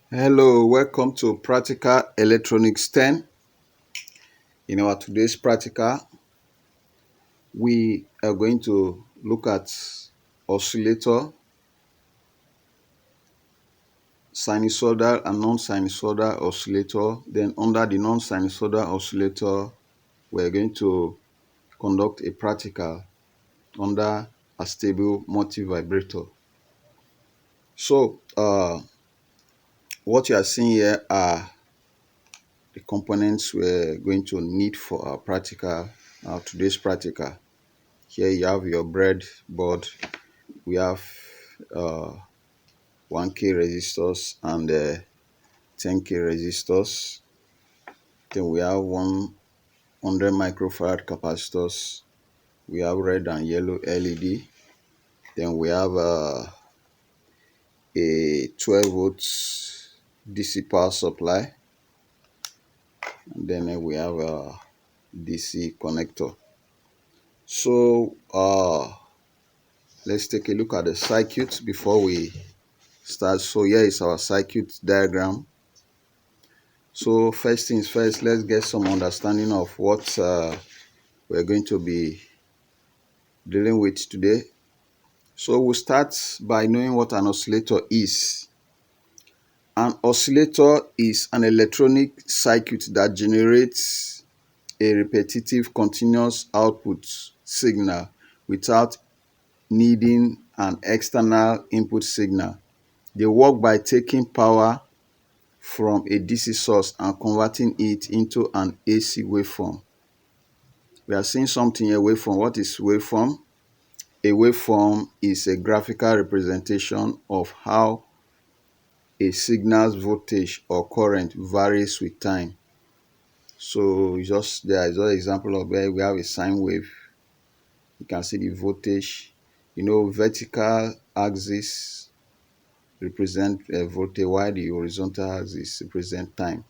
Hello, welcome to Practical Electronics 10. In our today's practical, we are going to look at oscillator, sinusoidal and non-sinusoidal oscillator. Then under the non-sinusoidal oscillator, we're going to conduct a practical under Astable multivibrator. So, what you are seeing here are the components we're going to need for our practical, today's practical. Here you have your breadboard. We have uh, 1K resistors and 10K resistors. Then we have 100 microfarad capacitors. We have red and yellow LED. Then we have a 12 volts DC power supply. And then we have a DC connector. So let's take a look at the circuit before we start. So here is our circuit diagram. So first things first, let's get some understanding of what we're going to be dealing with today. So we'll start by knowing what an oscillator is. An oscillator is an electronic circuit that generates a repetitive continuous output signal without needing an external input signal. They work by taking power from a DC source and converting it into an AC waveform. We are seeing something here, waveform. What is waveform? A waveform is a graphical representation of how a signal's voltage or current varies with time. So there is an example of where we have a sine wave. You can see the voltage. Vertical axis represent voltage, while the horizontal axis represent time.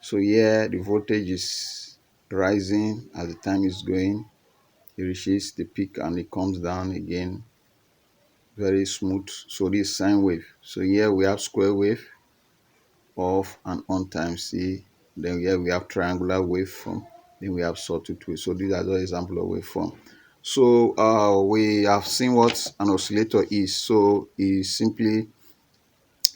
So here the voltage is rising as the time is going. It reaches the peak and it comes down again, very smooth. So this is sine wave. So here we have square wave, off and on times C. Then here we have triangular waveform. Then we have sawtooth wave. So these are just example of waveform. So we have seen what an oscillator is. So it's simply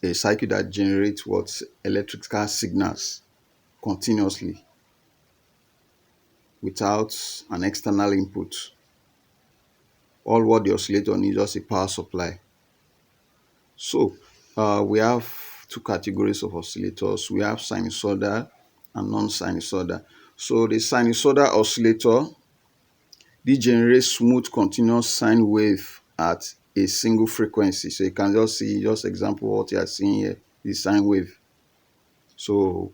a circuit that generates what electrical signals continuously without an external input. All what the oscillator needs is just a power supply. So we have two categories of oscillators. We have sinusoidal and non-sinusoidal. So the sinusoidal oscillator, this generates smooth continuous sine wave at a single frequency. So you can just see, just example what you are seeing here, the sine wave. So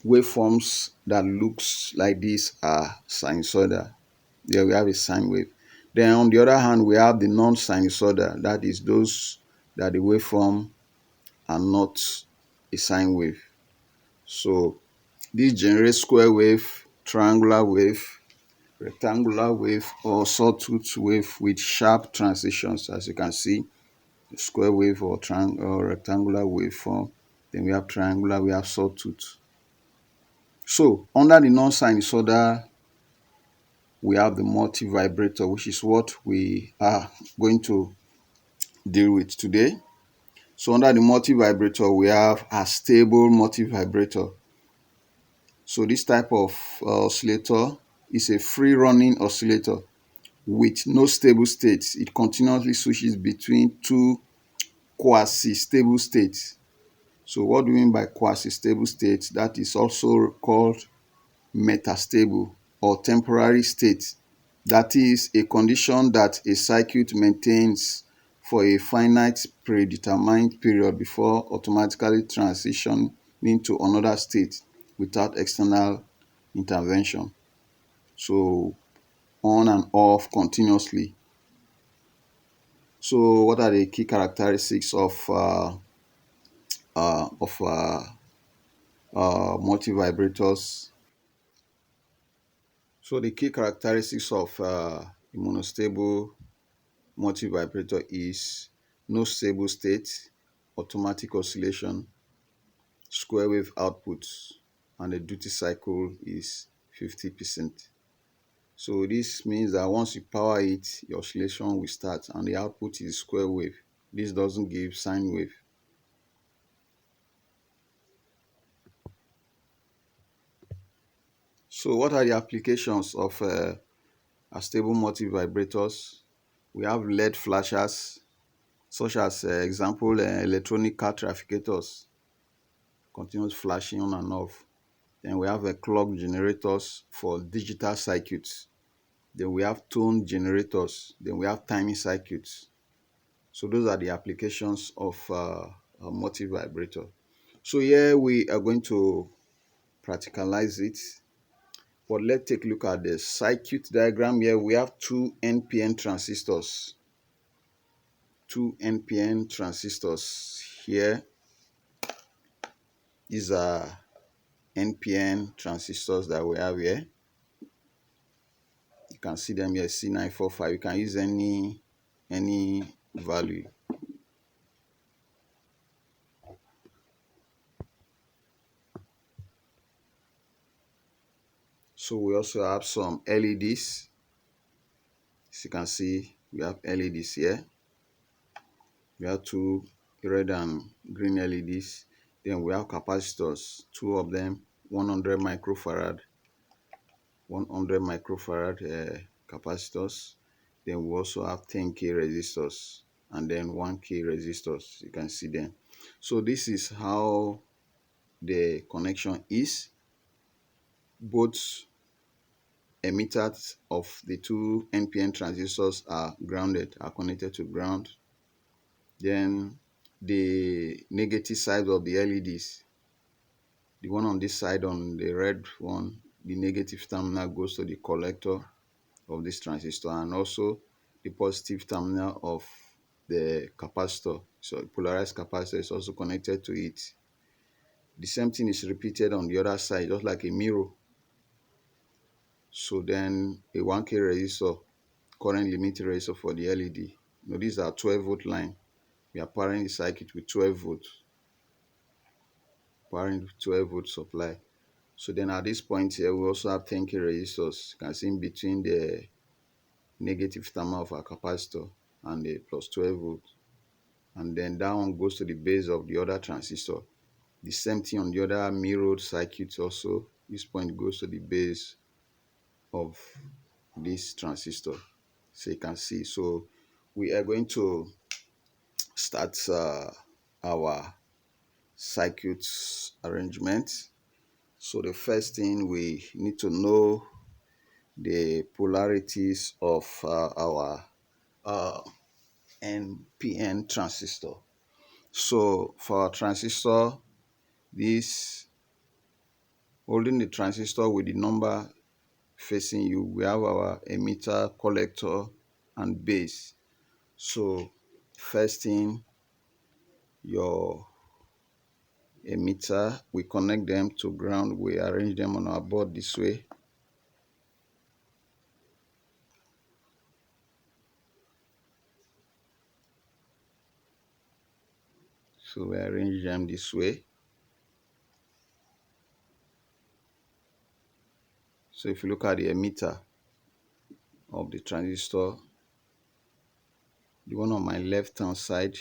waveforms that looks like this are sinusoidal. There we have a sine wave. Then on the other hand, we have the non-sinusoidal. That is those that the waveform are not a sine wave. So this generates square wave, triangular wave, rectangular wave, or sawtooth wave with sharp transitions. As you can see, square wave or rectangular waveform. Then we have triangular, we have sawtooth. So under the non-sinusoidal, we have the multivibrator, which is what we are going to deal with today. So under the multivibrator, we have a stable multivibrator. So this type of oscillator is a free-running oscillator with no stable states. It continuously switches between two quasi-stable states. So what do we mean by quasi-stable states? That is also called metastable or temporary state. That is a condition that a circuit maintains for a finite predetermined period before automatically transitioning to another state without external intervention. So on and off continuously. So what are the key characteristics of multivibrators? So the key characteristics of a monostable multivibrator is no stable state, automatic oscillation, square wave output, and the duty cycle is 50%. So this means that once you power it, your oscillation will start and the output is square wave. This doesn't give sine wave. So what are the applications of Astable multivibrators? We have LED flashers, such as example electronic car trafficators, continuous flashing on and off. Then we have clock generators for digital circuits. Then we have tone generators. Then we have timing circuits. So those are the applications of a multivibrator. So here we are going to practicalize it. But let's take a look at the circuit diagram. Here we have two NPN transistors. Two NPN transistors here. These are NPN transistors that we have here. You can see them here, C945. You can use any value. So we also have some LEDs. As you can see, we have LEDs here. We have two red and green LEDs. Then we have capacitors, two of them, 100 microfarad, 100 microfarad capacitors. Then we also have 10K resistors and then 1K resistors. You can see them. So this is how the connection is. Both emitters of the two NPN transistors are grounded, are connected to ground. Then the negative side of the LEDs, the one on this side, on the red one, the negative terminal goes to the collector of this transistor, and also the positive terminal of the capacitor, so polarized capacitor, is also connected to it. The same thing is repeated on the other side, just like a mirror. So then a 1K resistor, current limiting resistor for the LED. Now these are 12-volt line. We are powering the circuit with 12 volts, powering 12-volt supply. So then at this point here, we also have 10K resistors. You can see in between the negative terminal of our capacitor and the plus 12 volt. And then that one goes to the base of the other transistor. The same thing on the other mirrored circuit also. This point goes to the base of this transistor. So you can see. So we are going to start our circuit arrangement. So the first thing, we need to know the polarities of our NPN transistor. So for our transistor, this holding the transistor with the number facing you, we have our emitter, collector, and base. So first thing, your emitter, we connect them to ground. We arrange them on our board this way. So we arrange them this way. So if you look at the emitter of the transistor, the one on my left hand side,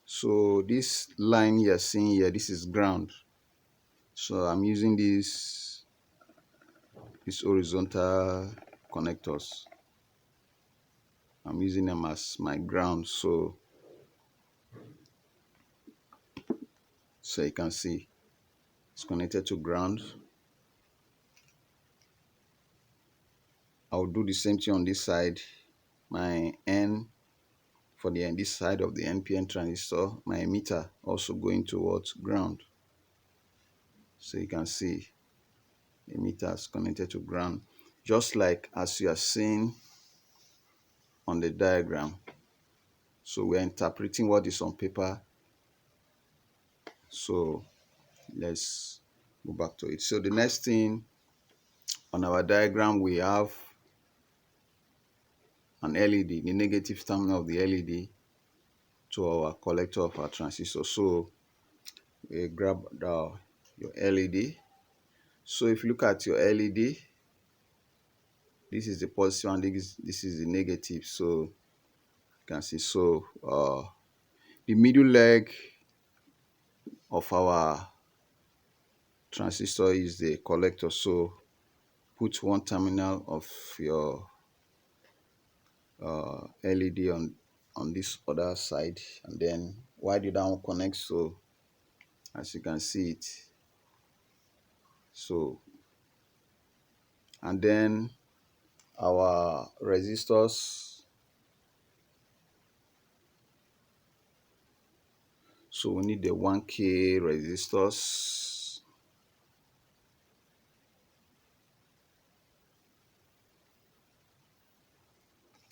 so this line you're seeing here, this is ground. So I'm using these horizontal connectors. I'm using them as my ground. So you can see it's connected to ground. I'll do the same thing on this side. My N for this side of the NPN transistor, my emitter also going towards ground. So you can see the emitter is connected to ground, just like as you are seeing on the diagram. So we're interpreting what is on paper. So let's go back to it. So the next thing on our diagram, we have an LED, the negative terminal of the LED to our collector of our transistor. So we grab your LED. So if you look at your LED, this is the positive and this is the negative. So you can see, so the middle leg of our transistor is the collector. So put one terminal of your LED on this other side, and then wire the down connect. So as you can see it, so and then our resistors. So we need the 1K resistors.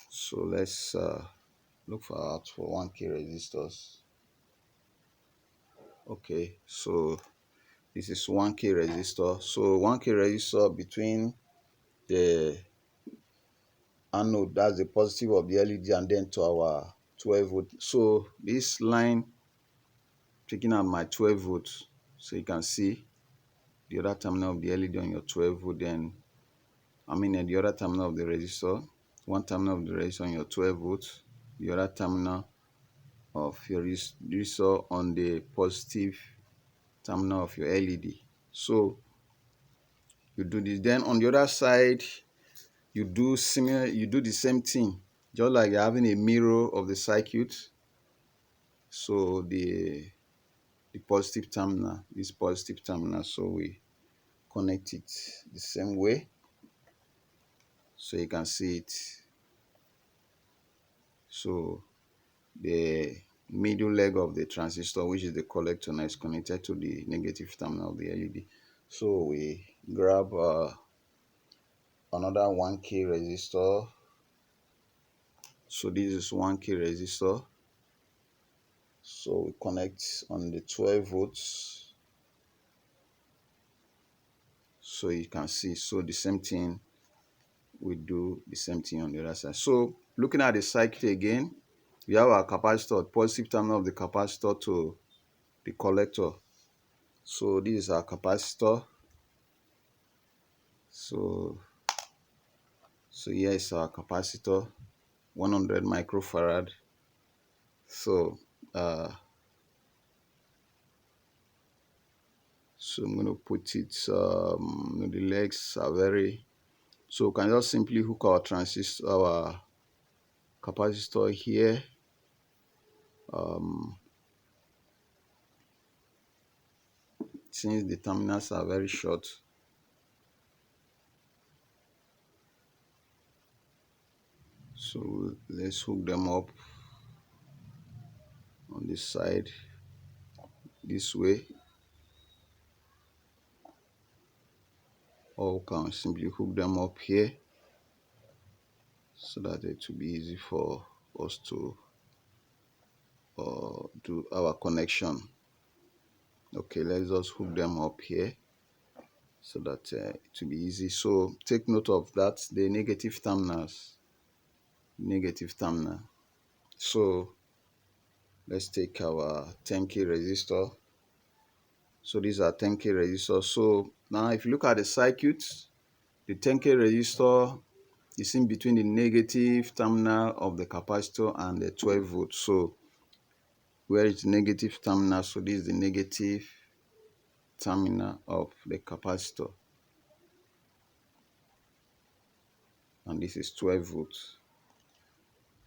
So let's look for 1K resistors. Okay, so this is 1K resistor. So 1K resistor between the anode, that's the positive of the LED, and then to our 12 volt. So this line taking out my 12 volts. So you can see the other terminal of the LED on your 12 volt, then the other terminal of the resistor, one terminal of the resistor on your 12 volts, the other terminal of your resistor on the positive terminal of your LED. So you do this. Then on the other side, you do the same thing, just like you're having a mirror of the circuit. So the positive terminal, this positive terminal, so we connect it the same way. So you can see it. So the middle leg of the transistor, which is the collector, now is connected to the negative terminal of the LED. So we grab another 1K resistor. So this is 1K resistor. So we connect on the 12 volts. So you can see, so the same thing, we do the same thing on the other side. So looking at the circuit again, we have our capacitor, positive terminal of the capacitor to the collector. So this is our capacitor. So here is our capacitor, 100 microfarad. So I'm going to put it, the legs are very, so we can just simply hook our transistor, our capacitor here. Since the terminals are very short, so let's hook them up on this side this way, or we can simply hook them up here so that it will be easy for us to do our connection. Okay, let's just hook them up here so that it will be easy. So take note of that, the negative terminal. So let's take our 10K resistor. So these are 10K resistors. So now if you look at the circuit, the 10K resistor is in between the negative terminal of the capacitor and the 12 volts. So where is the negative terminal? So this is the negative terminal of the capacitor, and this is 12 volts.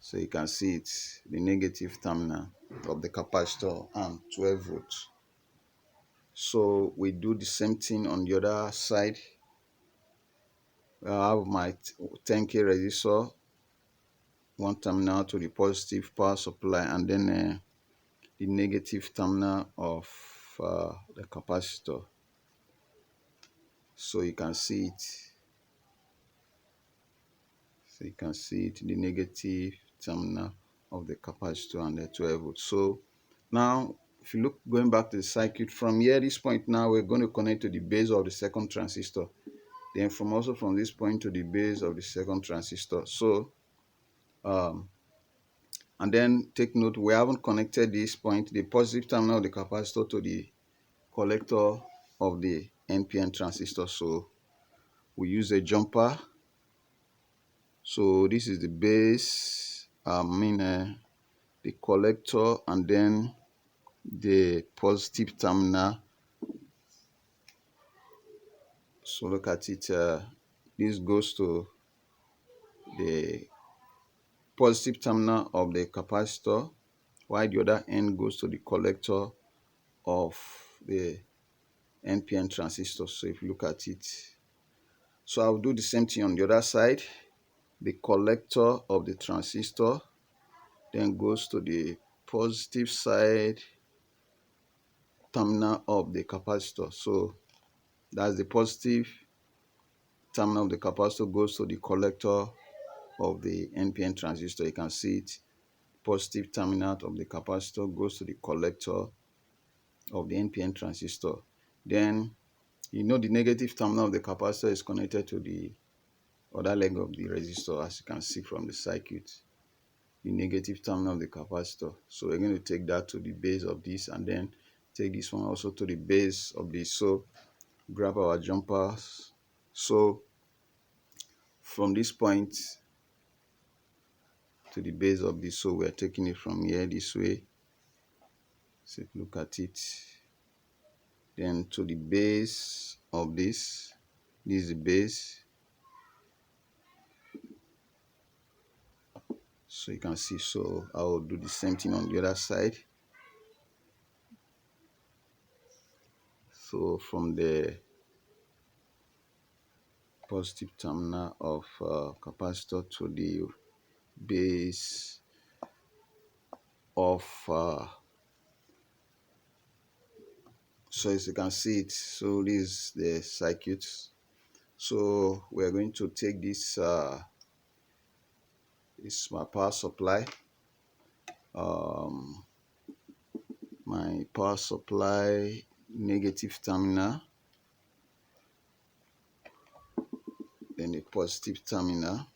So you can see it's the negative terminal of the capacitor and 12 volts. So we do the same thing on the other side. I have my 10K resistor, one terminal to the positive power supply, and then the negative terminal of the capacitor. So you can see it. So you can see it, the negative terminal of the capacitor and the 12 volts. So now, if you look, going back to the circuit, from here, this point now, we're going to connect to the base of the second transistor. Then from this point to the base of the second transistor. So, and then take note, we haven't connected this point, the positive terminal of the capacitor, to the collector of the NPN transistor. So we use a jumper. So this is the base, the collector, and then the positive terminal. So look at it. This goes to the positive terminal of the capacitor, while the other end goes to the collector of the NPN transistor. So if you look at it, so I'll do the same thing on the other side. The collector of the transistor then goes to the positive side terminal of the capacitor. So that's the positive terminal of the capacitor goes to the collector of the NPN transistor. You can see it. Positive terminal of the capacitor goes to the collector of the NPN transistor. Then the negative terminal of the capacitor is connected to the other leg of the resistor, as you can see from the circuit, the negative terminal of the capacitor. So we're going to take that to the base of this, and then take this one also to the base of this. So grab our jumpers. So from this point to the base of this, so we're taking it from here this way. So look at it. Then to the base of this is the base. So you can see, so I will do the same thing on the other side. So from the positive terminal of capacitor to the base of so as you can see it, so this is the circuit. So we're going to take this this is my power supply, my power supply negative terminal, then the positive terminal.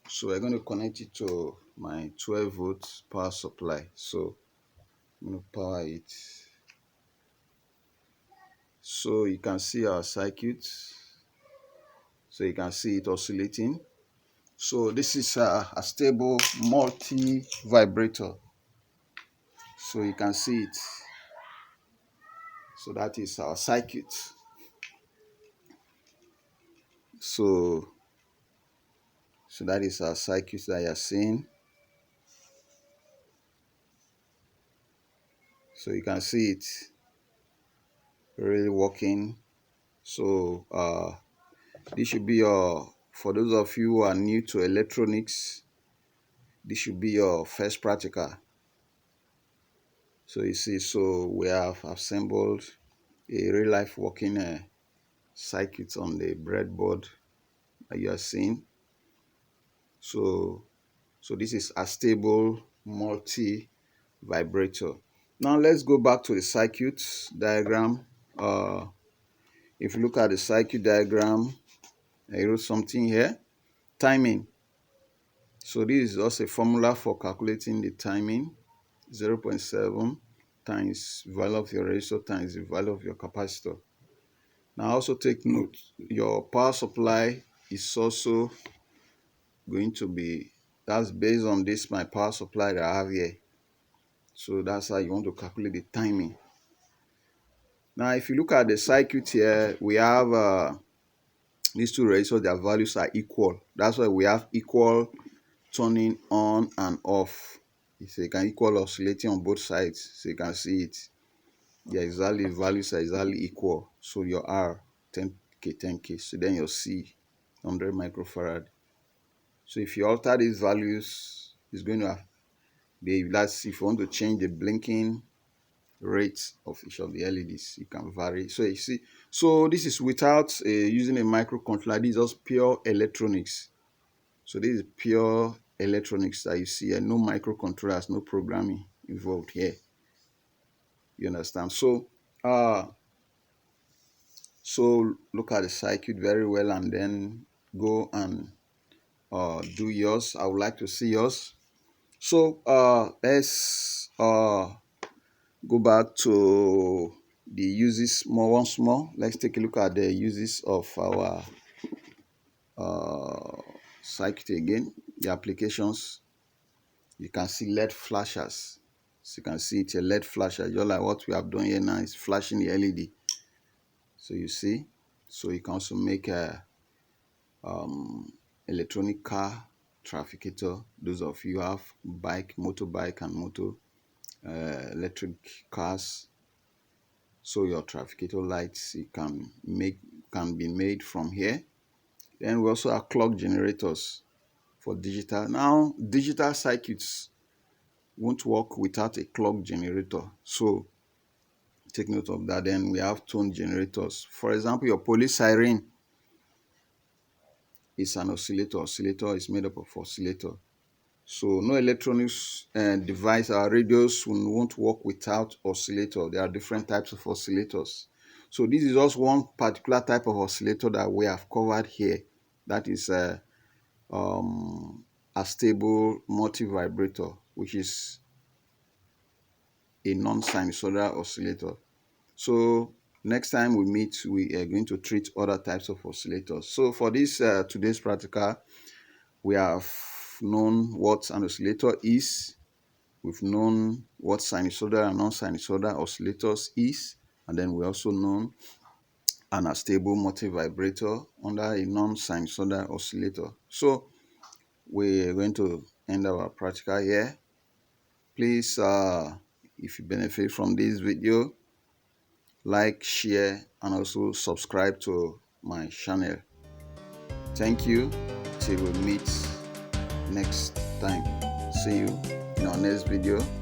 So we're going to connect it to my 12 volt power supply. So I'm going to power it. So you can see our circuit. So you can see it oscillating. So this is a Astable multi-vibrator. So you can see it. So that is our circuit. So that is our circuit that you are seeing. So you can see it really working. So this should be your, for those of you who are new to electronics, this should be your first practical. So you see, so we have assembled a real life working circuit on the breadboard that you are seeing. So this is a stable multi vibrator. Now let's go back to the circuit diagram. If you look at the circuit diagram, I wrote something here. Timing. So this is also a formula for calculating the timing. 0.7 times value of your resistor times the value of your capacitor. Now also take note, your power supply is also going to be, that's based on this my power supply that I have here. So that's how you want to calculate the timing. Now if you look at the circuit here, we have these two resistors, their values are equal. That's why we have equal turning on and off. So you can equal oscillating on both sides. So you can see it. Yeah, exactly, values are exactly equal. So your R 10k 10k. So then your C 100 microfarad. So if you alter these values, it's going to have that's if you want to change the blinking rate of each of the LEDs, you can vary. So you see, so this is without using a microcontroller. This is just pure electronics. So this is pure electronics that you see, and no microcontrollers, no programming involved here. You understand? So so look at the circuit very well, and then go and do yours. I would like to see yours. So let's Go back to the uses more once more. Let's take a look at the uses of our circuit again. The applications, you can see LED flashers. So you can see it's a LED flasher, just like what we have done here now is flashing the LED. So you see, so you can also make a electronic car trafficator. Those of you who have bike, motorbike and motor electric cars, so your trafficator lights it can be made from here. Then we also have clock generators for digital. Now digital circuits won't work without a clock generator, so take note of that. Then we have tone generators. For example, your police siren is an oscillator. Oscillator is made up of oscillator. So no electronics device or radios won't work without oscillator. There are different types of oscillators. So this is just one particular type of oscillator that we have covered here. That is a Astable multivibrator, which is a non-sinusoidal oscillator. So next time we meet, we are going to treat other types of oscillators. So for this today's practical, we have known what an oscillator is. We've known what sinusoidal and non-sinusoidal oscillators is, and then we also known an astable multivibrator under a non-sinusoidal oscillator. So we're going to end our practical here. Please, if you benefit from this video, like, share, and also subscribe to my channel. Thank you. Till we meet next time. See you in our next video.